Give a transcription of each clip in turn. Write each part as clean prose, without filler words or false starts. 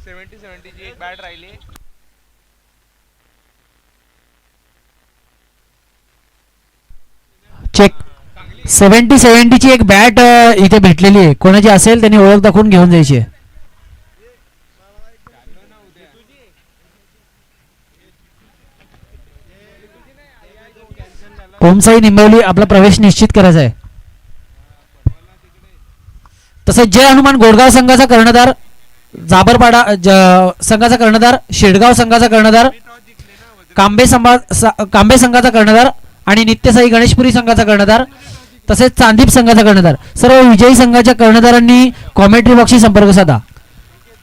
70 ची एक बॅट राहिली. चेक 70 ची एक बॅट इथे भेटलेली आहे. कोणाची असेल त्यांनी ओळख दाखवून घेऊन जायची आहे. ओमसाई निंबवली आपला प्रवेश निश्चित करायचा आहे. तसंच जय हनुमान गोडगाव संघाचा कर्णधार, जाबरपाडा संघाचा कर्णधार, शेडगाव संघाचा कर्णधार, कांबे संघाचा कर्णधार आणि नित्यसाई गणेशपुरी संघाचा कर्णधार, तसेच चांदीप संघाचा कर्णधार, सर्व विजयी संघाच्या कर्णधारांनी कॉमेंट्री बॉक्सशी संपर्क साधा.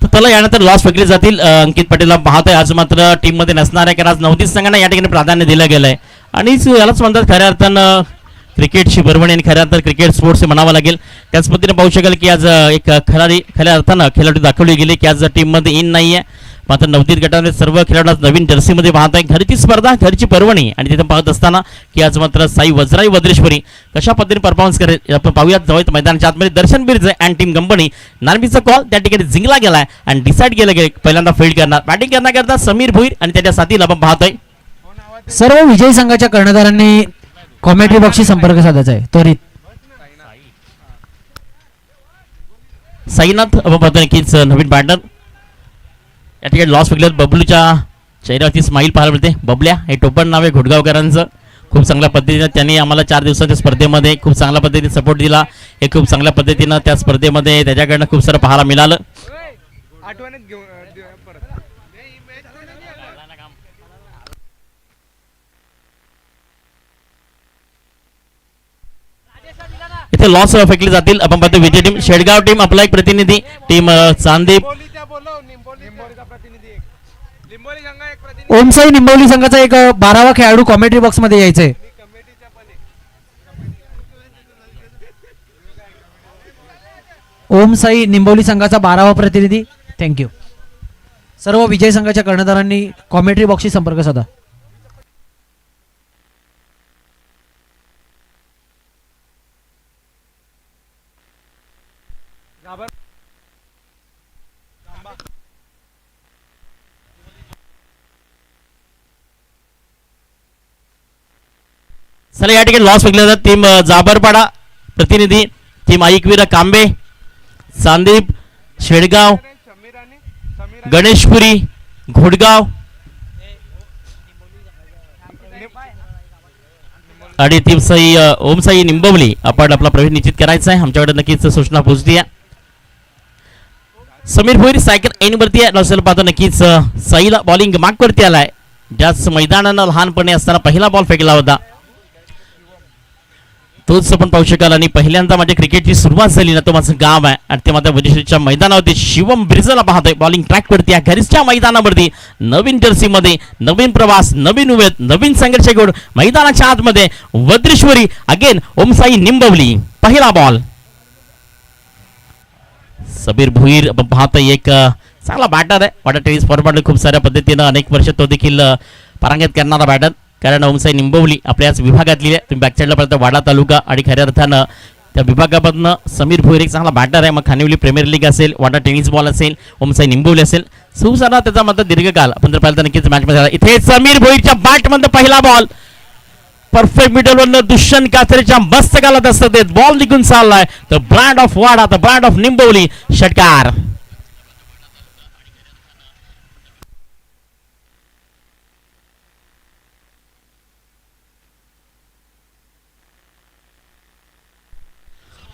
तर त्याला यानंतर लॉस फेकले जातील. अंकित पटेलला पाहतोय आज मात्र टीम मध्ये नसणार आहे, कारण आज 29 संघांना या ठिकाणी प्राधान्य दिलं गेलं आहे. आणि यालाच म्हणतात खऱ्या अर्थानं क्रिकेटची बरवणी आणि खऱ्या अर्थानं क्रिकेट स्पोर्ट्स म्हणावं लागेल. त्याच पद्धतीने पाहू शकाल की आज एक खऱ्या अर्थानं खेळाडू दाखवली गेली की आज टीममध्ये इन नाही आहे. मात्र 29 गटामध्ये सर्व खेळाडू आज नवीन जर्सीमध्ये पाहत आहे. घरची स्पर्धा, घरची पर्वणी आणि तिथे पाहत असताना की आज मात्र साई वज्राई वज्रेश्वरी कशा पद्धतीने परफॉर्मन्स करेल आपण पाहूयात. जवळ मैदानाच्या आतमध्ये दर्शन बिर्ज अँड टीम कंपनी नार्मीचा कॉल त्या ठिकाणी जिंकला गेलाय आणि डिसाईड केलं गेलं पहिल्यांदा फील्ड करणार. बॅटिंग करण्याकरता समीर भुईर आणि त्याच्या साथीला आपण पाहतोय. सर्व विजयी संघाच्या कर्णधारांनी कॉमेंट्री बॉक्सशी संपर्क साधायचा आहे त्वरित. साईनाथ आपण पाहतोय की नवीन बॅटर या ठिकाणी लॉस फेकल्यात. बबलूच्या चेहऱ्यावरती स्माईल पाहायला मिळते. बबल्या हे टोपण नाव आहे घोटगावकरांचं. खूप चांगल्या पद्धतीने त्यांनी आम्हाला 4 दिवसाच्या स्पर्धेमध्ये खूप चांगल्या पद्धतीने सपोर्ट दिला. हे खूप चांगल्या पद्धतीनं त्या स्पर्धेमध्ये त्याच्याकडनं खूप सारं पाहायला मिळालं. इथे लॉस फेकले जातील. आपण पाहतो विजय टीम, शेडगाव टीम आपला एक प्रतिनिधी, टीम चांदीप, ओमसाई निंबवली संघाचा एक 12वा खेळाडू कॉमेंट्री बॉक्स मध्ये यायचंय. ओमसाई निंबवली संघाचा 12वा प्रतिनिधी. थँक्यू. सर्व विजय संघाच्या कर्णधारांनी कॉमेंट्री बॉक्सशी संपर्क साधा. चला या ठिकाणी लॉस फेकले जातात. टीम जाबरपाडा प्रतिनिधी, टीम ऐकवीर कांबे, चांदीप, शेडगाव, गणेशपुरी, घोडगाव आणि टीम ओमसाई निंबवली आपण आपला प्रवेश निश्चित करायचा आहे. आमच्याकडे नक्कीच सूचना पोहोचली आहे. समीर भोईर सायकल एन वरती आहे. पाहतो नक्कीच साईला बॉलिंग मार्क वरती आलाय. ज्याच मैदानानं लहानपणी असताना पहिला बॉल फेकला होता तोच आपण पाहू शकाल. आणि पहिल्यांदा माझ्या क्रिकेटची सुरुवात झाली ना तो माझं गाव आहे आणि ते माझ्या वज्रेश्वरीच्या मैदानावरती शिवम बिर्जला पाहतोय. बॉलिंग ट्रॅक वरती आहे घरीच्या मैदानावरती. नवीन जर्सीमध्ये नवीन प्रवास, नवीन उमेद, नवीन संघर्ष घेऊन मैदानाच्या आतमध्ये वज्रेश्वरी अगेन ओमसाई निंबवली. पहिला बॉल. समीर भुईर आपण पाहतोय एक चांगला बॅटर आहे. वाडा टेनिस फॉर्मॅट खूप साऱ्या पद्धतीनं अनेक वर्ष तो देखील पारंगत करणारा बॅटर. कारण ओमसाई निंबवली आपल्या याच विभागातली आहे. तुम्ही बॅकसाईडला पाहता वाडा तालुका आणि खऱ्या अर्थानं त्या विभागामधनं समीर भुईर एक चांगला बॅटर आहे. मग खानिवली प्रीमियर लीग असेल, वाडा टेनिस बॉल असेल, ओमसाई निंबवली असेल, सुसारा त्याचा मात्र दीर्घकाल आपण जर पाहिलं तर नक्कीच मॅचमध्ये झाला. इथे समीर भुईरच्या बॅटमध्ये पहिला बॉल परफेक्ट मिडलवरनं दुष्यंत काचरेच्या मस्तकाला दस्त देत बॉल निघून चाललाय. The brand of Wada, the brand of Nimbavali. षटकार.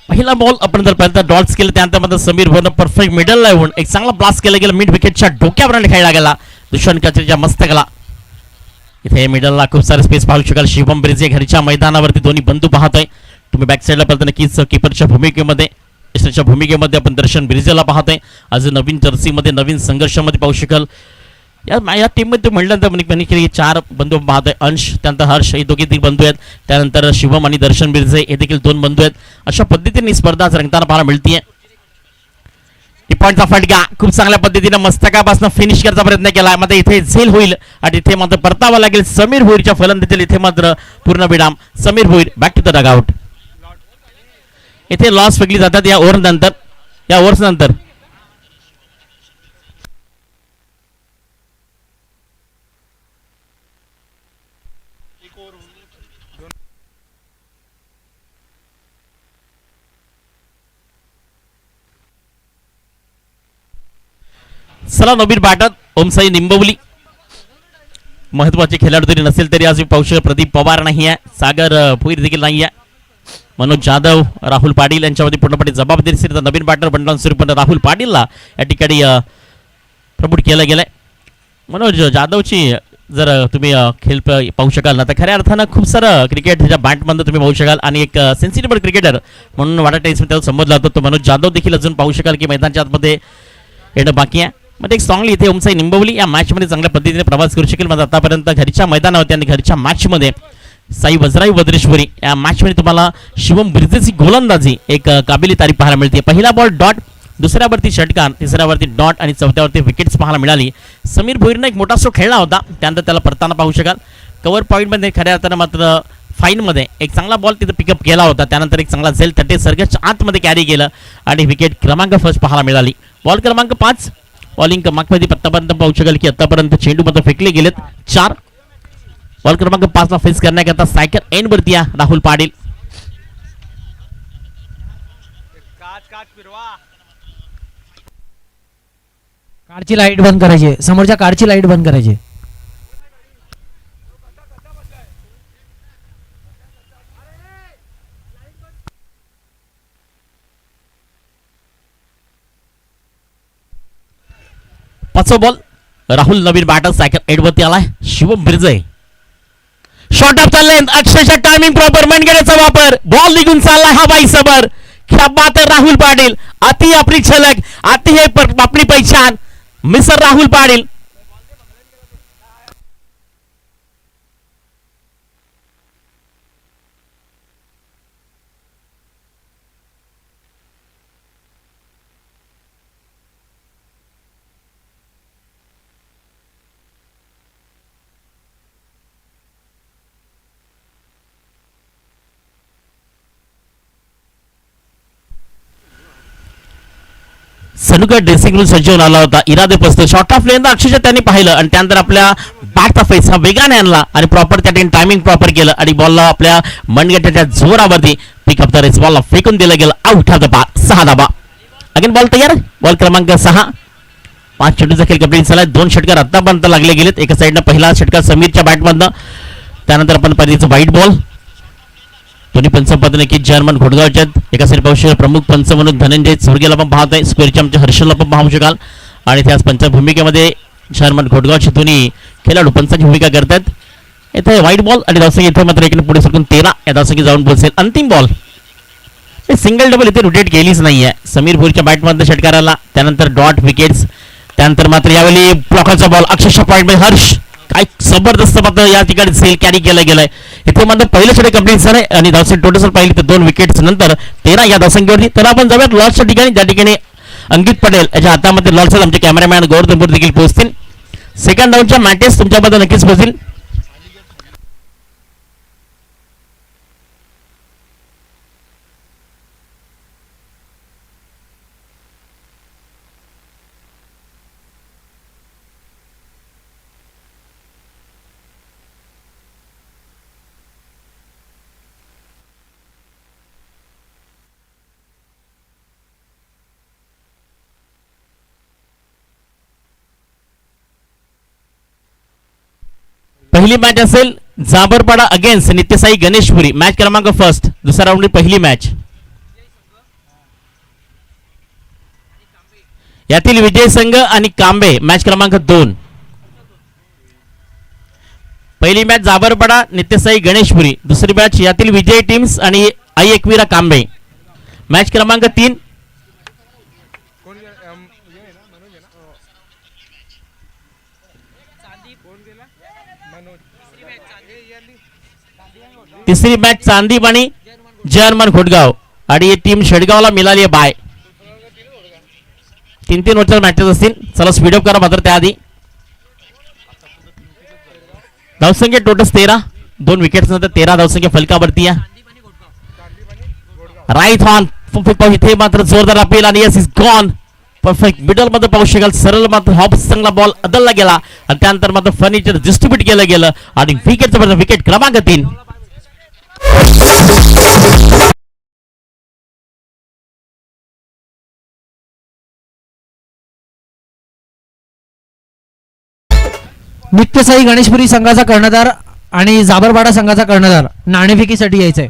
पहिला बॉल आपण जर पाहिलं तर डॉट्स केलं, त्यानंतर समीर भुईरनं परफेक्ट मिडलला येऊन एक चांगला ब्लास्ट केला गेला. मिड विकेटच्या डोक्यावर खेळला गेला दुष्यंत काचरेच्या मस्तकाला. इथे मिडलला खूप सारे स्पेस पाहू शकाल. शिवम बिर्जे घरच्या मैदानावरती दोन्ही बंधू पाहतोय. तुम्ही बॅक साईडला पाहता नक्कीच कीपरच्या भूमिकेमध्ये, भूमिकेमध्ये आपण दर्शन बिर्जेला पाहतोय. आज नवीन जर्सीमध्ये नवीन संघर्षामध्ये पाहू शकाल. या टीममध्ये म्हटल्यानंतर 4 बंधू पाहतोय. अंश, त्यानंतर हर्ष हे दोघे बंधू आहेत. त्यानंतर शिवम आणि दर्शन बिर्जे हे देखील 2 बंधू आहेत. अशा पद्धतीने स्पर्धा रंगताना पाहायला मिळतीये. पॉईंटचा फटका खूप चांगल्या पद्धतीने मस्तकापासून फिनिश करायचा प्रयत्न केला. मात्र इथे झेल होईल आणि इथे मात्र परतावा लागेल समीर भुईरच्या फलंदाजीला. इथे मात्र पूर्ण विराम. Sameer Bhuir back to the dugout. इथे लॉस फेकली जातात या ओव्हर नंतर. चला नवीन बॅटर ओमसाई निंबवली महत्वाचे खेळाडू तरी नसेल तरी आज पाहू शकतो प्रदीप पवार नाही आहे, सागर भोईर देखील नाही आहे, मनोज जाधव राहुल पाटील यांच्यामध्ये पूर्णपणे जबाबदारी नवीन बॅटर बंडन स्वरूपाने राहुल पाटीलला या ठिकाणी प्रमोट केलं गेलंय. मनोज जाधवची जर तुम्ही खेळ पाहू शकाल ना तर खऱ्या अर्थानं खूप सारं क्रिकेट त्याच्या बॅटमधून तुम्ही पाहू शकाल आणि एक सेन्सिटिव्ह क्रिकेटर म्हणून वाटा टेस्ट त्याला संबोधला जातो. तो मनोज जाधव देखील अजून पाहू शकाल की मैदानाच्या आतमध्ये येणं बाकी आहे. मध्ये एक स्ट्रॉंगली इथे ओमसाई निंबवली या मॅचमध्ये चांगल्या पद्धतीने प्रवास करू शकेल. मात्र आतापर्यंत घरच्या मैदानावरती आणि घरच्या मॅचमध्ये साई वज्राई वज्रेश्वरी या मॅचमध्ये तुम्हाला शिवम बिर्जेची गोलंदाजी एक काबिली तारीफ पाहायला मिळते. पहिला बॉल डॉट, दुसऱ्यावरती षटकार, तिसऱ्यावरती डॉट आणि चौथ्यावरती विकेट्स पाहायला मिळाली. समीर भोईरनं एक मोठा स्ट्रोक खेळला होता, त्यानंतर त्याला परताना पाहू शकाल. कव्हर पॉईंटमध्ये खऱ्या अर्थानं मात्र फाईनमध्ये एक चांगला बॉल तिथं पिकअप केला होता, त्यानंतर एक चांगला झेल तटे सर्गच्या आतमध्ये कॅरी केलं आणि विकेट क्रमांक फर्स्ट पाहायला मिळाली. बॉल क्रमांक 5 बॉलिंग क्रमांकमध्ये आतापर्यंत पाहू शकाल की आतापर्यंत चेंडूमध्ये फेकले गेलेत 4. बॉल क्रमांक 5 ला फेस करण्याकरता सायकर एंडवरती राहुल पाटील. कारची लाईट बंद करायची, समोरच्या कारची लाईट बंद करायची. पाचवा बॉल राहुल नवीन बॅटर सायकल एडवरती आलाय. शिवम बिर्जे शॉर्ट ऑफ चालले, अक्षरशः टायमिंग प्रॉपर मनगड्याचा वापर, बॉल निघून चाललाय हा बाई सबर. क्या बात है राहुल पाटील, अति आपली झलक, अति है आपली पहचान मिस्टर राहुल पाटील. सनुका ड्रेसिंग रूम सज्जवून आला होता. इरादे पस्त शॉर्ट ऑफ लेन अक्षरशः त्यांनी पाहिलं आणि त्यानंतर आपल्या बॅटचा फेस हा वेगाने आणला आणि प्रॉपर त्या ठिकाणी टायमिंग प्रॉपर केलं आणि बॉलला आपल्या मनगटाच्या जोरावरती पिकअप द रेस बॉलला फेकून दिलं गेलं. Out of the bar, 6 dhaba. Again ball तयार, बॉल क्रमांक 6. 5 चेंडूचा खेळ कंप्लीट झाला. 2 षटकार आतापर्यंत लागले गेलेत. एका साईडनं पहिला षटकार समीरच्या बॅटमधनं, त्यानंतर आपण पहिलीचं व्हाईट बॉल. दोन्ही पंच पद नक्की जर्मन घोडगावच्या एका साईड पाहू शकाल. प्रमुख पंच म्हणून धनंजय चोरगेला पण पाहत आहे, स्क्वेअरच्या आमच्या हर्षलला पण पाहू शकाल आणि त्याच पंच भूमिकेमध्ये जर्मन घोडगावचे दोन्ही खेळाडू पंचाची भूमिका करतात. इथे व्हाईट बॉल आणि धावसंख्या इथे मात्र एकीने पुढे सरकून 13 या धावसंख्या जाऊन पोहोचेल. अंतिम बॉल सिंगल डबल इथे रोटेट केलीच नाहीये. समीर भोईरच्या बॅटमधनं षटकाराला, त्यानंतर डॉट विकेट्स, त्यानंतर मात्र यावेळी ब्लॉकरचा बॉल अक्षरशः पॉईंट मध्ये हर्ष. काय जबरदस्त मात्र या ठिकाणी सेल कॅरी केलं गेलंय. इथे मात्र पहिलं षटक कंप्लीट झालंय आणि धावसंख्या टोटल पाहिली तर 2 विकेट्स नंतर 13 या धावसंख्येवरती. तर आपण जाऊयात लॉर्ड्सच्या ठिकाणी, ज्या ठिकाणी अंकित पटेल याच्या हातामध्ये लॉर्ड्स आमचे कॅमेरामॅन गौरव देखील पोहोचतील. सेकंड राऊंडच्या मॅचेस तुमच्याबद्दल नक्कीच पोहोचतील. पहिली मॅच असेल जाबरपाडा अगेन्स्ट नित्यसाई गणेशपुरी, मॅच क्रमांक 1. दुसऱ्या राऊंडची पहिली मॅच. यातील विजय संघ आणि कांबे मॅच क्रमांक 2. पहिली मॅच जाबरपाडा नित्यसाई गणेशपुरी, दुसरी मॅच यातील विजय टीम्स आणि आई एकवीरा कांबे, मॅच क्रमांक 3. तिसरी मॅच चांदीप आणि जर्मन घोटगाव आणि ही टीम शेडगावला मिळाली आहे बाय. 3-3 ओव्हरच्या मॅचेस असतील. चला स्पीड अप करा मात्र त्याआधी. धावसंख्या टोटल 13, 2 विकेट्स नंतर 13 धावसंख्या फलकावरती आहे. राईट हॉर्न इथे मात्र जोरदार अपील आणि yes is gone. Perfect middle मध्ये पाहू शकाल सरळ मात्र हॉप चांगला बॉल अदलला गेला आणि त्यानंतर मात्र फर्निचर डिस्ट्रीब्यूट केलं गेलं आणि विकेट क्रमांक 3. नित्यसाई गणेशपुरी संघाचा कर्णधार आणि जाबरपाडा संघाचा कर्णधार नाणेफेकीसाठी यायचंय.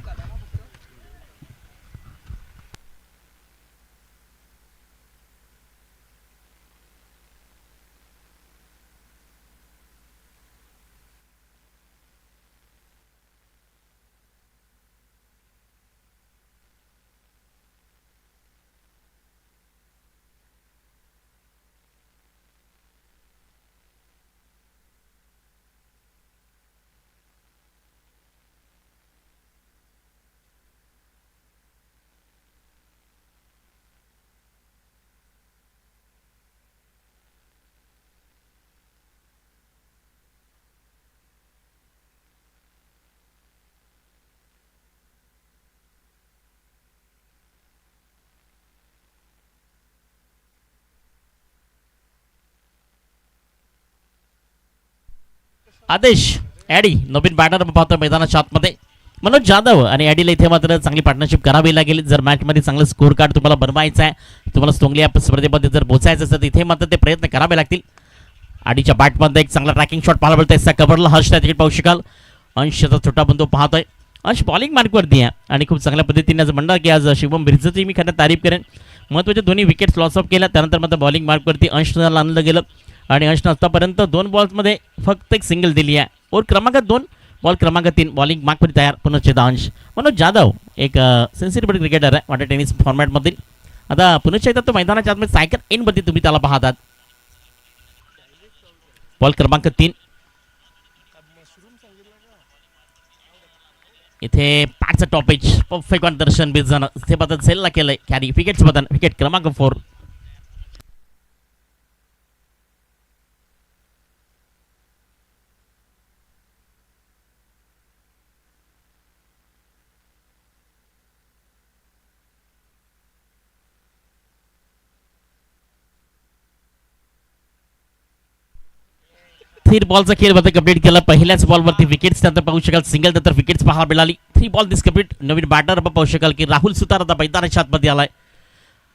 आदेश ॲडी नवीन बॅटर पाहतो मैदानाच्या आतमध्ये. मनोज जाधव आणि ॲडीला इथे मात्र चांगली पार्टनरशिप करावी लागेल जर मॅचमध्ये चांगलं स्कोर कार्ड तुम्हाला बनवायचं आहे, तुम्हाला स्टोंगली या स्पर्धेमध्ये जर पोचायचं असेल तर इथे मात्र ते प्रयत्न करावे लागतील. आडीच्या बॅटमध्ये एक चांगला ट्रॅकिंग शॉट पाहायला मिळतोय. असा कव्हरला हर्ष तिकीट पाहू शकाल. अंशचा छोटा बंधू पाहतोय. अंश बॉलिंग मार्कवरती आहे आणि खूप चांगल्या पद्धतीने असं म्हणणार की आज शिवम बिर्जची मी खरं तारीफ करेन. महत्त्वाचे दोन्ही विकेट्स लॉस ऑफ केल्या त्यानंतर मात्र बॉलिंग मार्कवरती अंशला आणलं गेलं आणि अंशनं आतापर्यंत 2 बॉल्समध्ये फक्त एक सिंगल दिली आहे. ओव्हर क्रमांक 2 बॉल क्रमांक 3 बॉलिंग मार्कवरती तयार पुनश्चेता अंश. मनोज जाधव एक सेन्सिटिव्ह क्रिकेटर आहे वाटर टेनिस फॉर्मॅटमधील. आता पुनश्चेता तो मैदानाच्या आतमध्ये सायकल एनमध्ये तुम्ही त्याला पाहतात. बॉल क्रमांक 3 इथे पॅटचं टॉपेज परफेक्ट वन दर्शन बिझन इथे बदल सेलला केलंय कॅरी विकेट्स बदल विकेट क्रमांक 4. थ्री बॉलचा खेळ मध्ये कंप्लीट केला. पहिल्याच बॉलवरती विकेट्स त्यानंतर पाहू शकाल सिंगल नंतर विकेट्स पाहायला मिळाली. 3 बॉल दिस कंप्लीट. नवीन बॅटर पाहू शकाल की राहुल सुतार आता मैदानाच्या आतमध्ये आलाय.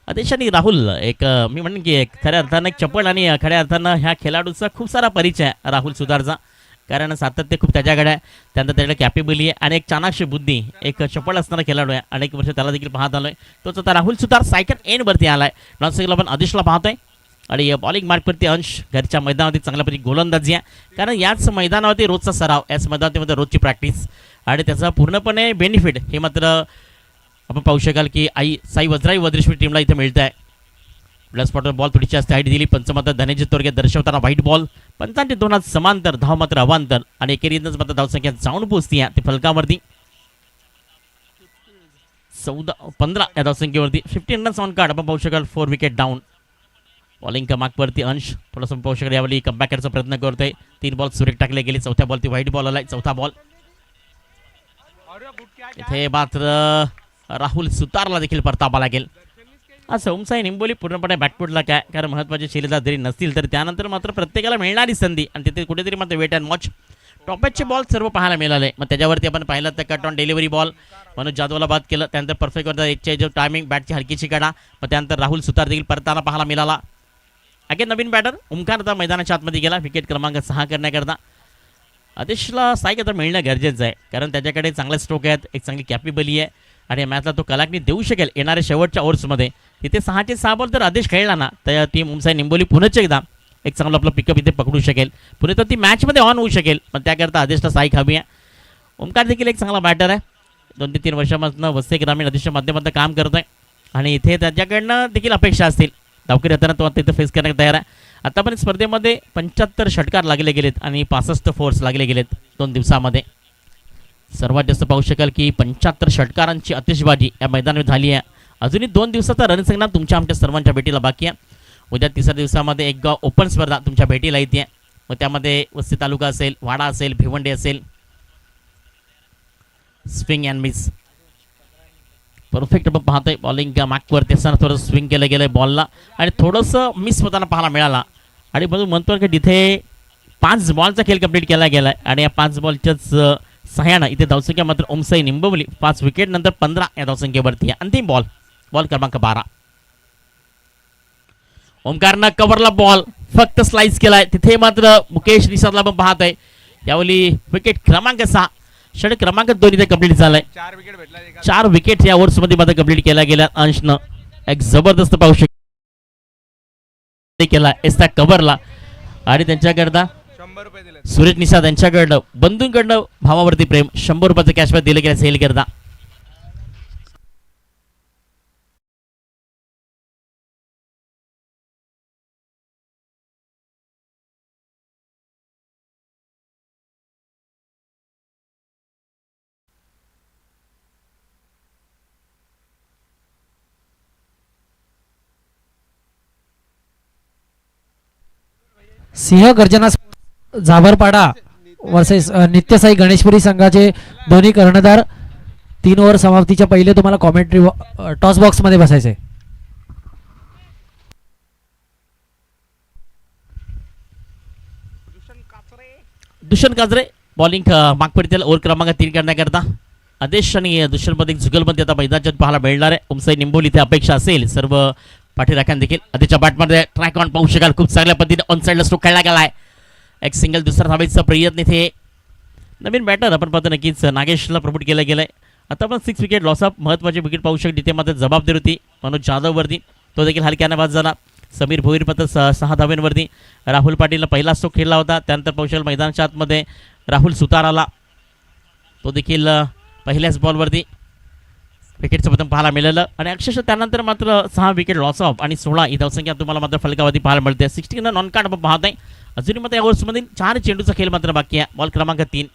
आदेशाने राहुल एक मी म्हणेन की खऱ्या अर्थानं एक चपळ आणि खऱ्या अर्थानं ह्या खेळाडूचा खूप सारा परिचय आहे राहुल सुतारचा. कारण सातत्य खूप त्याच्याकडे आहे. त्यानंतर त्याच्याकडे कॅपेबली आहे आणि एक चाणाक्ष बुद्धी एक चपळ असणारा खेळाडू आहे. अनेक वर्ष त्याला देखील पाहत आलोय. तोच आता राहुल सुतार सायकल एनवरती आलाय. नॉन सायकल आपण आदेशला पाहतोय आणि बॉलिंग मार्कवरती अंश घरच्या मैदानावरती चांगल्यापैकी गोलंदाजी आहे. कारण याच मैदानावरती रोजचा सराव याच मैदानामध्ये रोजची प्रॅक्टिस आणि त्याचा पूर्णपणे बेनिफिट हे मात्र आपण पाहू शकाल की साई वज्राई वज्रेश्वरी टीमला इथे मिळत आहे. प्लस स्पॉटर बॉल थोडीशी जास्त हाईट दिली. पंचमात्र धनेजी तोरगे दर्शवताना व्हाईट बॉल. पंचांचे 2 समांतर धाव मात्र अवांतर आणि एकेरीतच मात्र धावसंख्या जाऊन पोहोचती आहे ते फलकावरती 15 या धावसंख्येवरती 15 रन्स ऑन कार्ड आपण पाहू शकाल. 4 विकेट डाऊन. बॉलिंग क्रमांकवरती अंश थोडंसं पाहू शकाल यावेळी कमबॅक करायचा प्रयत्न करतोय. 3 बॉल सुरेख टाकले गेले. चौथ्या बॉलती व्हाईट बॉल आलाय. चौथा बॉल इथे मात्र राहुल सुतारला देखील परतावा लागेल. असं ओमसाई निंबोली पूर्णपणे बॅकफुटला काय कारण महत्त्वाचे शिलेदार जरी नसतील तर त्यानंतर मात्र प्रत्येकाला मिळणारी संधी आणि तिथे कुठेतरी मात्र वेट अँड वॉच टॉपॅचचे बॉल सर्व पाहायला मिळाले. मग त्याच्यावरती आपण पाहिलं तर cut on delivery ball Manoj जाधवला बाद केलं. त्यानंतर परफेक्ट वरचा एकच्या जो टायमिंग बॅटची हलकीची काढा. मग त्यानंतर राहुल सुतार देखील परताना पाहायला मिळाला. अगेन नवीन बॅटर ओमकार आता मैदानाच्या आतमध्ये गेला विकेट क्रमांक 6 करण्याकरता. आदेशला साईक आता मिळणं गरजेचं आहे कारण त्याच्याकडे चांगले स्ट्रोक आहेत. एक चांगली कॅपेबली आहे आणि मॅचला तो कलाकनी देऊ शकेल येणाऱ्या शेवटच्या ओव्हर्समध्ये. तिथे 6चे 6 बॉल जर आदेश खेळला ना तर टीम ओमसाई निंबोली पुन्हा एकदा एक चांगलं आपलं पिकअप इथे पकडू शकेल. पुणे तर ती मॅचमध्ये ऑन होऊ शकेल. पण त्याकरता आदेशला साईक हवी आहे. ओमकार देखील एक चांगला बॅटर आहे. 2 ते 3 वर्षापासून वसई ग्रामीण आदेशच्या माध्यमातून काम करत आहे आणि इथे त्याच्याकडनं देखील अपेक्षा असतील. धावकरी येताना तो आता इथं फेस करण्यास तयार आहे. आतापर्यंत स्पर्धेमध्ये 75 षटकार लागले गेलेत आणि 65 फोर्स लागले गेलेत 2 दिवसामध्ये. सर्वात जास्त पाहू शकाल की 75 षटकारांची आतिषबाजी या मैदानावर झाली आहे. अजूनही 2 दिवसाचा रणसंग्राम तुमच्या आमच्या सर्वांच्या भेटीला बाकी आहे. उद्या 3ऱ्या दिवसामध्ये एक ओपन स्पर्धा तुमच्या भेटीला येते आहे. मग त्यामध्ये वस्ती तालुका असेल, वाडा असेल, भिवंडी असेल, स्विंग अँड मिस परफेक्ट आपण पाहतोय बॉलिंग मागवरती असताना थोडं स्विंग केलं गेलं बॉलला आणि थोडंसं मिस होताना पाहायला मिळाला. आणि म्हणून म्हणतो की तिथे 5 बॉलचा खेळ कंप्लीट केला गेला आहे आणि या 5 बॉलच्याच सहाय्यानं इथे धावसंख्या मात्र ओमसाई निंबवली 5 विकेट नंतर 15 या धावसंख्येवरती आहे. अंतिम बॉल क्रमांक 12. ओमकारनं कव्हरला बॉल फक्त स्लाइस केलाय. तिथे मात्र मुकेश निषादला पण पाहत आहे. यावेळी विकेट क्रमांक 6 षटक क्रमांक 2 इथे कंप्लीट झालाय. 4 विकेट भेटला एका. 4 विकेट या ओव्हर्स मध्ये मात्र कंप्लीट केल्या गेल्या. अंशनं एक जबरदस्त पाहू शकतो केला एस्ता कव्हरला आणि त्यांच्याकरता 100 रुपये दिले. सुरेश निषाद यांच्याकडनं बंधूंकडनं भावावरती प्रेम 100 रुपयाचं कॅशबॅक दिलं गेलं सेल करता. सिंह गर्जना झाबरपाडा वर्सेस नित्यसाई गणेशपुरी संघाचे दोन्ही कर्णधार 3 ओव्हर समाप्तीच्या पहिले तुम्हाला कॉमेंट्री टॉस बॉक्स मध्ये बसायचे. दुष्यंत काजरे बॉलिंग मागपडतील ओव्हर क्रमांक 3 करण्याकरता आदेश आणि दुष्यंतमध्ये जुगलमध्ये आता मैदानात पाहायला मिळणार आहे. ओमसाई निंबोली इथे अपेक्षा असेल सर्व पाठीराख्यां देखील आधीच्या बॅटमध्ये ट्रॅक ऑन पाहू शकाल. खूप चांगल्या पद्धतीने ऑन साईडला स्ट्रोक खेळला गेलाय. एक सिंगल दुसरा धावायचा प्रयत्न इथे नवीन बॅटर आपण पाहतो नक्कीच नागेशला प्रमोट केलं गेलंय. आता पण 6 विकेट लॉस ऑफ महत्त्वाची विकेट पाहू शकतो. तिथे मात्र जबाबदारी होती मनोज जाधववरती तो देखील हलक्याने बाद झाला. समीर भोईर मात्र 6 धाव्यांवरती. राहुल पाटीलनं पहिला स्ट्रोक खेळला होता. त्यानंतर पाहू शकाल मैदानाच्या आतमध्ये राहुल सुतार आला तो देखील पहिल्याच बॉलवरती विकेटचं पतंग पाहायला मिळालं आणि अक्षरशः त्यानंतर मात्र 6 विकेट लॉस ऑफ आणि 16 ही धावसंख्या तुम्हाला मात्र फलकावरती पाहायला मिळते. 16 नॉन कार्ड आपण पाहत आहे. अजूनही मात्र या ओव्हर्समधील 4 चेंडूचा खेळ मात्र बाकी आहे. बॉल क्रमांक 3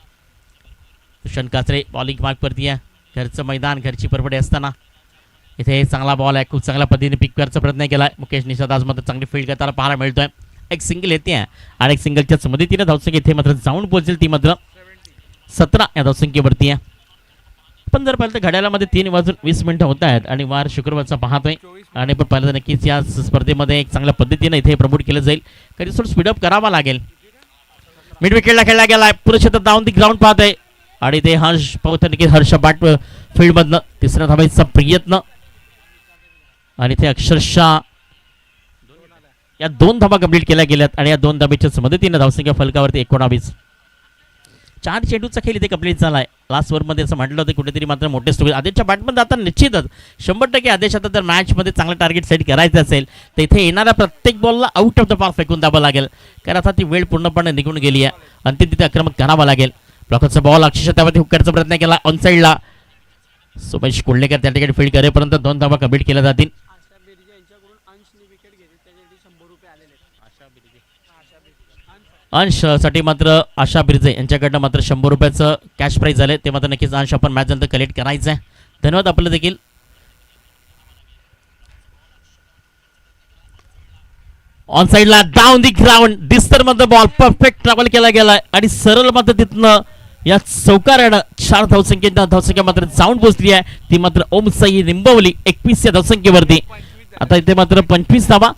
दुष्यंत काचरे बॉलिंग मार्कवरती आहे. घरचं मैदान घरची परवडे असताना इथे चांगला बॉल आहे. खूप चांगल्या पद्धतीने पिक करण्याचा प्रयत्न केला आहे. मुकेश निषाद आज मात्र चांगली फील्ड करताना पाहायला मिळतोय. एक सिंगल येते आहे आणि एक सिंगलच्याच मदतीने धावसंख्या इथे मात्र जाऊन पोहोचेल ती मात्र 17 या धावसंख्येवरती आहे. पण जर पाहिलं तर घड्याळामध्ये 3:20 होत आहेत आणि वार शुक्रवारचा पाहतोय आणि पण पाहिलं तर नक्कीच या स्पर्धेमध्ये एक चांगल्या पद्धतीने इथे प्रमोट केलं जाईल. कधी थोडं स्पीडअप करावा लागेल. मिड विकेटला खेळला गेलाय. पुढे क्षेत्रात डाऊन दी ग्राउंड पाहत आहे आणि ते हर्ष पाहतो नक्कीच हर्ष बॅट फील्डमधनं तिसऱ्या धावायचा प्रयत्न आणि ते अक्षरशः या 2 धावा कंप्लीट केल्या गेल्यात आणि या 2 धावेच्या मदतीने धावसंख्या फलकावरती 19. 4 चेंडूचा खेळ इथे कंप्लीट झालाय. लास्ट ओव्हरमध्ये असं म्हटलं होतं कुठेतरी मात्र मोठे स्ट्रोक आदेशच्या बॅटमध्ये आता निश्चितच 100% आदेश आता जर मॅचमध्ये चांगलं टार्गेट सेट करायचं असेल तर इथे येणाऱ्या प्रत्येक बॉलला आउट ऑफ द पार्क फेकून द्यावं लागेल कारण आता ती वेळ पूर्णपणे निघून गेली आहे. अंतिम तिथे आक्रमक करावं लागेल. ब्लॉकरचा बॉल अक्षरशः त्यावरती हुक करण्याचा प्रयत्न केला ऑन साईडला. सोमेश कोल्हेकर त्या ठिकाणी फील्ड करेपर्यंत 2 धावा कंप्लीट केल्या जातील. अंशसाठी मात्र आशा बिरजे यांच्याकडनं मात्र 100 रुपयाचं कॅश प्राईज झाले. ते मात्र नक्कीच अंश आपण मॅच नंतर कलेक्ट करायचं आहे. धन्यवाद आपलं देखील. ऑन साईडला डाऊन दी ग्राउंड डिस्टर मध्ये बॉल परफेक्ट ट्रॅव्हल केला गेलाय आणि सरळ मात्र तिथनं या चौकारानं 4 धावसंख्या मात्र जाऊन पोहोचली आहे. ती मात्र ओमसाई निंबवली 21 या धावसंख्येवरती. आता इथे मात्र 25 धावा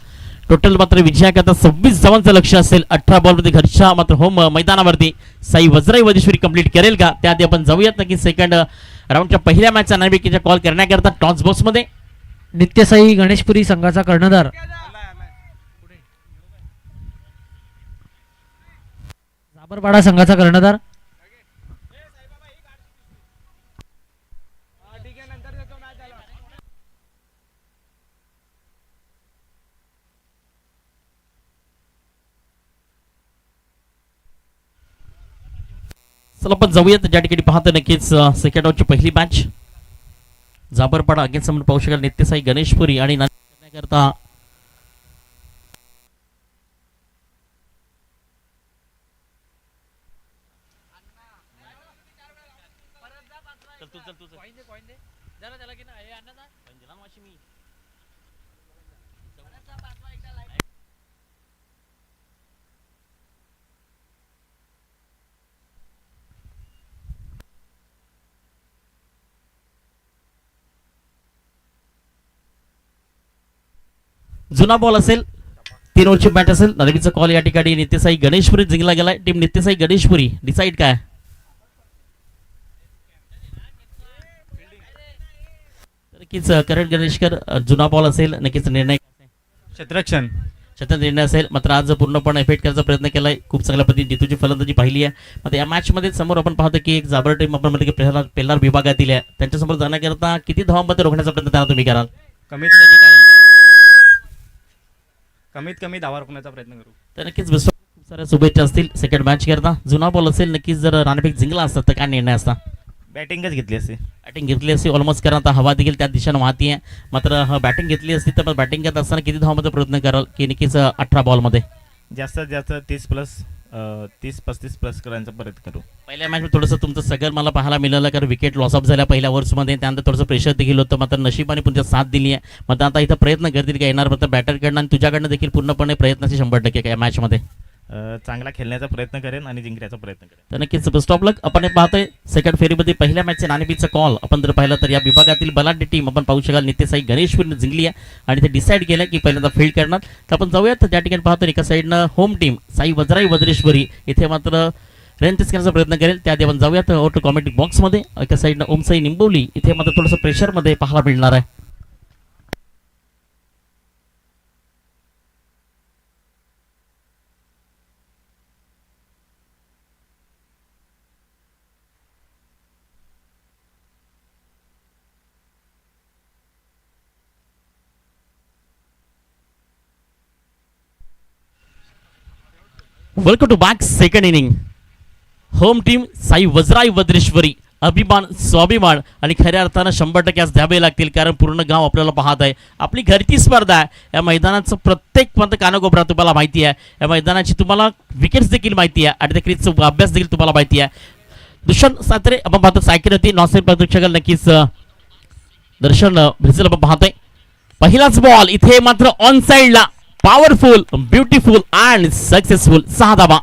टोटल मात्र विजयाकरता 26 धावांचं लक्ष असेल. 18 बॉलमध्ये घरच्या मात्र होम मैदानावरती साई वज्राई वदेश्वरी कंप्लीट करेल का त्याआधी आपण जाऊयात नक्की सेकंड राऊंडच्या पहिल्या मॅचचा नाणेफेकीचा कॉल करण्याकरता टॉस बॉक्स मध्ये नित्यसाई गणेशपुरी संघाचा कर्णधार झाबरपाडा संघाचा कर्णधार चला आपण जाऊयात ज्या ठिकाणी पाहतो नक्कीच सेकंड राऊंडची पहिली मॅच झाबरपाडा अगेन्स्ट आपण पाहू शकाल नित्यसाई गणेशपुरी आणि करता जुना बॉल असेल 3 ओव्हरची बॅट असेल. नवीचा कॉल या ठिकाणी नित्यसाई गणेशपुरी जिंकला गेलाय. टीम नित्यसाई गणेशपुरी डिसाईड काय नक्कीच करण गणेशकर जुना बॉल असेल नक्कीच निर्णय क्षेत्ररक्षण निर्णय असेल. मात्र आज पूर्णपणे इफेक्ट करायचा प्रयत्न केलाय. खूप चांगल्या पद्धतीने जितूची फलंदाजी पाहिली आहे. मात्र या मॅच मध्ये समोर आपण पाहतो की एक जाबर टीम आपण म्हणतो की पेल्लार विभागातील आहे. त्यांच्यासमोर जाण्याकरता किती धावांमध्ये रोखण्याचा प्रयत्न त्यांना तुम्ही कराल? कमीत कमी धावा रोखण्याचा प्रयत्न करू. तर नक्कीच खूप साऱ्या शुभेच्छा असतील सेकंड मॅच करता. जुना बॉल असेल नक्कीच जर नाणेफेक जिंकला असता तर काय निर्णय असता? बॅटिंगच घेतली असते. बॅटिंग घेतली असती ऑलमोस्ट कारण आता हवा देखील त्या दिशेनं वाहती आहे. मात्र बॅटिंग घेतली असती तर बॅटिंग करत असताना किती धावांमध्ये प्रयत्न कराल की नक्कीच 18 बॉलमध्ये? जास्तीत जास्त 30-35 प्लस करायचा प्रयत्न करू. पहिल्या मॅचमध्ये थोडंसं तुमचं सगळं मला पाहायला मिळालं कारण विकेट लॉस ऑफ झाल्या पहिल्या ओव्हर्समध्ये. त्यानंतर थोडंसं प्रेशर देखील होतं. मात्र नशिबाने तुमच्या साथ दिली आहे. मात्र आता इथं प्रयत्न करतील का येणार फक्त बॅटरकडनं आणि तुझ्याकडनं देखील पूर्णपणे प्रयत्नाचे 100% या मॅचमध्ये? चांगला खेळण्याचा प्रयत्न करेन आणि जिंकण्याचा प्रयत्न करेन. तर नक्कीच बेस्ट ऑफ लक. आपण पाहतोय सेकंड फेरीमध्ये पहिल्या मॅचचे नाणेफेकीचा कॉल आपण जर पाहिलं तर या विभागातील बलाढ्य टीम आपण पाहू शकाल नित्यसाई गणेशपुरीने जिंकली आहे आणि ते डिसाईड केलं की पहिल्यांदा फील्ड करणार. तर आपण जाऊयात त्या ठिकाणी पाहतो एका साईडनं होम टीम साई वज्राई वज्रेश्वरी इथे मात्र रन करण्याचा प्रयत्न करेल. त्याआधी आपण जाऊयात ऑटो कॉमेंट्री बॉक्समध्ये. एका साईडनं ओमसाई निंबवली इथे मात्र थोडंसं प्रेशरमध्ये पाहायला मिळणार आहे. Welcome to back second inning. Home team Sai Vajrai Vajreshwari अभिमान स्वाभिमान आणि खऱ्या अर्थानं 100% आज द्यावे लागतील कारण पूर्ण गाव आपल्याला पाहत आहे. आपली घरची स्पर्धा आहे. या मैदानाचं प्रत्येक कानाकोपरा तुम्हाला माहिती आहे. या मैदानाची तुम्हाला विकेट्स देखील माहिती आहे आणि त्या क्रिकेटचा अभ्यास देखील तुम्हाला माहिती आहे. दुष्यंत सात्रे आपण पाहतो सायकल होती नॉसेल प्रदर्शकाल नक्कीच दर्शन भिजल आपण पाहतोय. पहिलाच बॉल इथे मात्र ऑन साइडला पॉवरफुल ब्युटिफुल अँड सक्सेसफुल 6 धावा.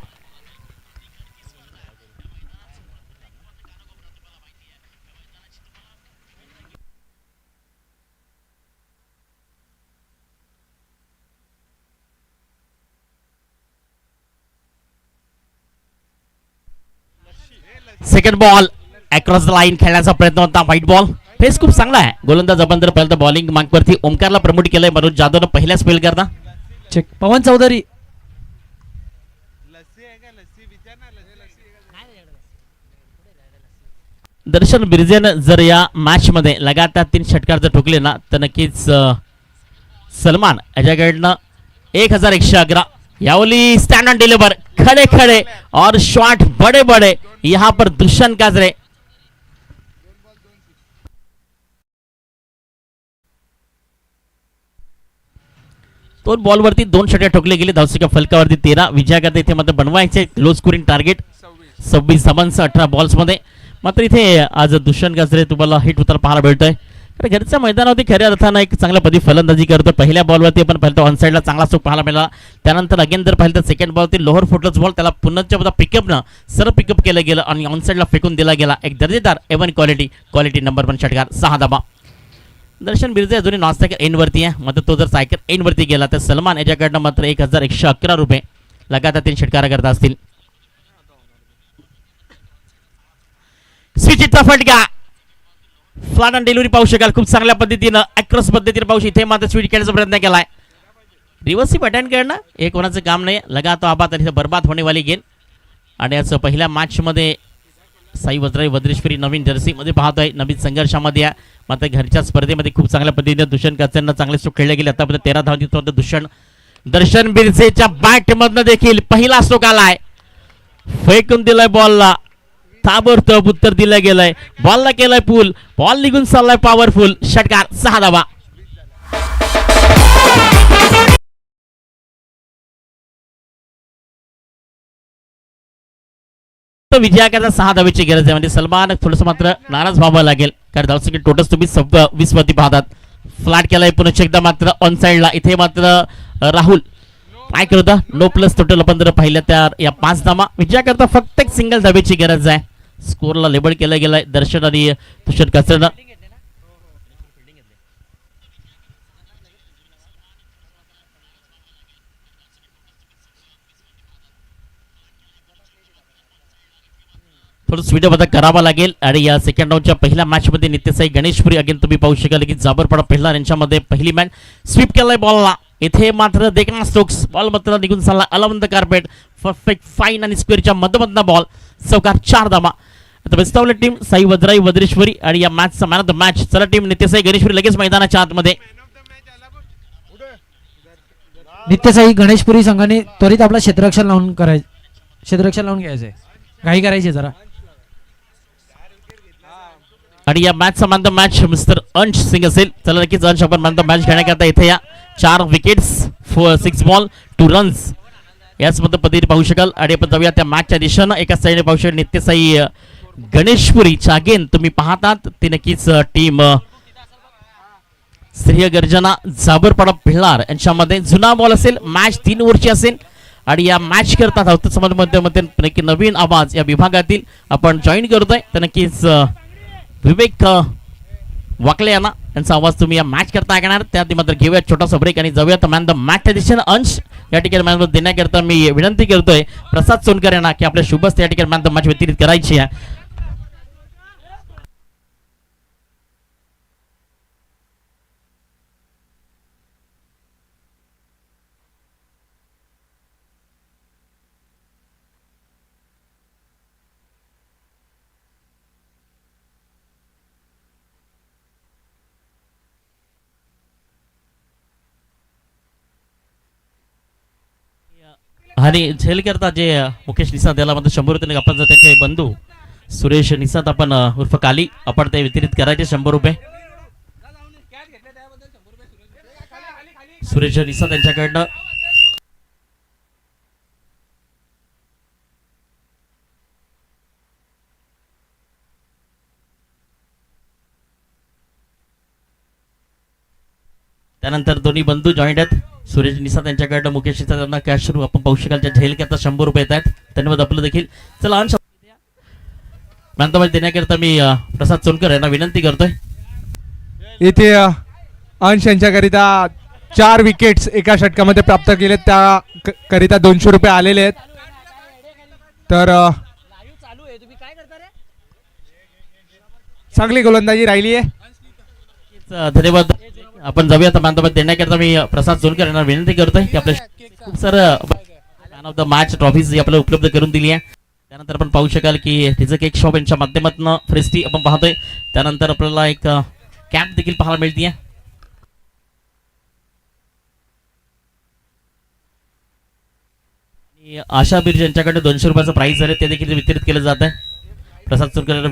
Second ball across the line खेळण्याचा प्रयत्न होता. व्हाईट बॉल फेस खूप चांगला आहे. गोलंदाज आपण जर पहिल्यांदा बॉलिंग मार्कवरती ओमकारला प्रमोट केलंय. मनोज जाधवनं पहिल्या स्पेल करता चेक पवन चौधरी दर्शन बिर्जेनं जर या मॅच मध्ये लगातार 3 षटकार जर ठोकले ना तर नक्कीच सलमान याच्याकडनं 1111 यावली स्टँड ऑन डिलीवर खड़े खड़े और शॉट बड़े बड़े यहाँ पर दुष्यंत काजरे. दोन बॉलवरती 2 षटकार ठोकले गेले. धावसंख्या फलकावरती 13. विजयाकरता इथे मात्र बनवायचे लो स्कोरिंग टार्गेट 26 धावांचं 18 बॉल्स मध्ये. मात्र इथे आज दुष्यंत काजरे तुम्हाला हिट होताना पाहायला भेटतोय. कारण घरच्या मैदानावरती खऱ्या अर्थानं एक चांगल्या पदी फलंदाजी करतो. पहिल्या बॉलवरती आपण पाहिलं ऑन साईडला चांगला चूक पाहायला मिळाला. त्यानंतर अगेन जर पाहिलं तर सेकंड बॉलवरती लोअर फुटलच बॉल त्याला पुन्हा पिकअपनं सरळ पिकअप केलं गेलं आणि ऑन साईडला फेकून दिला गेला. एक दर्जेदार एवन क्वालिटी नंबर 1 षटकार 6 धावा. दर्शन बिर्जे अजूनही नॉनस्टॅक एंडवरती आहे. मात्र तो जर सायकल एंडवरती गेला तर सलमान याच्याकडनं मात्र 1111 रुपये लगातार 3 षटकार करता असतील. स्विचचा फटका फ्लॅट ऑन डिलिव्हरी पाहू शकाल. खूप चांगल्या पद्धतीनं अक्रॉस पद्धतीने पाहू इथे मात्र स्वीट खेळण्याचा प्रयत्न केलाय. रिव्हर्सिव अटेंड करणं हे कोणाचं काम नाही. लगातो आबाद आणि बर्बाद होणे वाली गेम. आणि आज पहिल्या मॅच मध्ये साई वज्राई वज्रेश्वरी नवीन जर्सी मध्ये पाहतोय. नवीन संघर्षामध्ये आहे. मात्र घरच्या स्पर्धेमध्ये खूप चांगल्या पद्धतीने दुष्यंत काचऱ्यांना चांगले स्ट्रोक खेळले गेले. आतापर्यंत 13 धावा दुष्यंत दर्शन बिर्जेच्या बॅट मधनं देखील पहिला स्ट्रोक आलाय. फेकून दिलाय बॉलला. ताबडतोब उत्तर दिलं गेलंय. बॉलला केलाय पूल. बॉल निघून चाललाय पॉवरफुल षटकार 6 धावा. विजयाकरता 6 धावेची गरज आहे. म्हणजे सलमान थोडंसं मात्र नाराज व्हावं लागेल कारण धावसंख्या टोटल तुम्ही 20 वरती पाहतात. फ्लॅट केलाय पुन्हा एकदा मात्र ऑन साइडला. इथे मात्र राहुल काय करत नो प्लस टोटल आपण जर पाहिलं तर या 5 धावा. विजयाकरता फक्त एक सिंगल धावेची गरज आहे. स्कोरला लेबल केलं गेलंय दर्शन आणि तुषार काचऱ्यानं. थोडं स्पीडअप आता करावा लागेल. आणि या सेकंड राऊंडच्या पहिल्या मॅचमध्ये नित्यसाई गणेशपुरी अगेन तुम्ही पाहू शकाल की जाबरपाडा पहिला यांच्यामध्ये पहिली मॅच स्वीप केलाय बॉलला. इथे मात्र देखना स्टोक्स बॉल मात्र निघून चालला अलवंत कार्पेट. परफेक्ट फाईन आणि स्क्वेअरच्या मधोमधला बॉल चौकार 4 धावा. आता बेस्तावली टीम साई वद्राई वज्रेश्वरी आणि या मॅचचा मॅन ऑफ द मॅच. चला टीम नित्यसाई गणेशपुरी लगेच मैदानाच्या आतमध्ये. नित्यसाई गणेशपुरी संघाने त्वरित आपला क्षेत्ररक्षण लावून घ्यायचंय. घाई करायची जरा. आणि या मॅचचा मॅन द मॅच मिस्टर अंश सिंग असेल. चला नक्कीच अंश आपण मॅन द मॅच घेण्याकरता इथे या. 4 विकेट्स 6 बॉल 2 रन्स याच पद्धतीने पाहू शकाल. आणि आपण जाऊया त्या मॅचच्या दिशेनं. एका साईडने पाहू शकाल नित्यसाई गणेशपुरीच्या अगेन तुम्ही पाहतात ते नक्कीच टीम श्रेय गर्जना जाबरपाडा भिलार यांच्यामध्ये जुना बॉल असेल. मॅच 3 ओव्हरची असेल. आणि या मॅच करता धावत समाजामध्ये नक्की नवीन आवाज या विभागातील आपण जॉईन करतोय. तर नक्कीच विवेक वाकले यांना यांचा आवाज तुम्ही या मॅच करता ऐकणार. त्या मात्र घेऊया छोटासा ब्रेक आणि जाऊयात मॅन द मॅचच्या दिशेनं. अंश या ठिकाणी मॅन देण्याकरता मी विनंती करतोय प्रसाद सोनकर यांना की आपल्या शुभस्ते या ठिकाणी मॅन द मॅच वितरित करायची आहे. आणि झेल करता जे मुकेश निसाद याला मध्ये 100 रुपये आपण जर त्यांचे बंधू सुरेश निसाद आपण उर्फ काली आपण ते वितरित करायचे 100 रुपये. सुरेश निसाद यांच्याकडनं त्यानंतर दोन्ही बंधू जॉईंट आहेत. सुरेश निसाद यांच्याकडनं मुकेश निसाद यांना कॅश सुरू आपण पाहू शकाल. ज्या झेल करता 100 रुपये येत आहेत धन्यवाद आपलं देखील. चला अंश प्रांतामध्ये देण्याकरता मी प्रसाद सोनकर यांना विनंती करतोय. इथे अंश यांच्याकरिता 4 विकेट्स एका षटकामध्ये प्राप्त केले. त्या करिता 200 रुपये आलेले आहेत. तर चांगली गोलंदाजी राहिली आहे. धन्यवाद. आपण जाऊया आता बांधवात देण्याकरता मी प्रसाद सोनकर यांना विनंती करतोय की आपल्या खूप सारं man of the match trophies आपल्याला उपलब्ध करून दिली आहे. त्यानंतर आपण पाहू शकाल की तिचं केक शॉप यांच्या माध्यमातून फ्रेस्टी आपण पाहतोय. त्यानंतर आपल्याला एक कॅम्प देखील पाहायला मिळते. आशा बीर यांच्याकडे 200 रुपयाचं प्राइस आहे ते देखील वितरित केलं जात आहे. प्रसाद सोनकर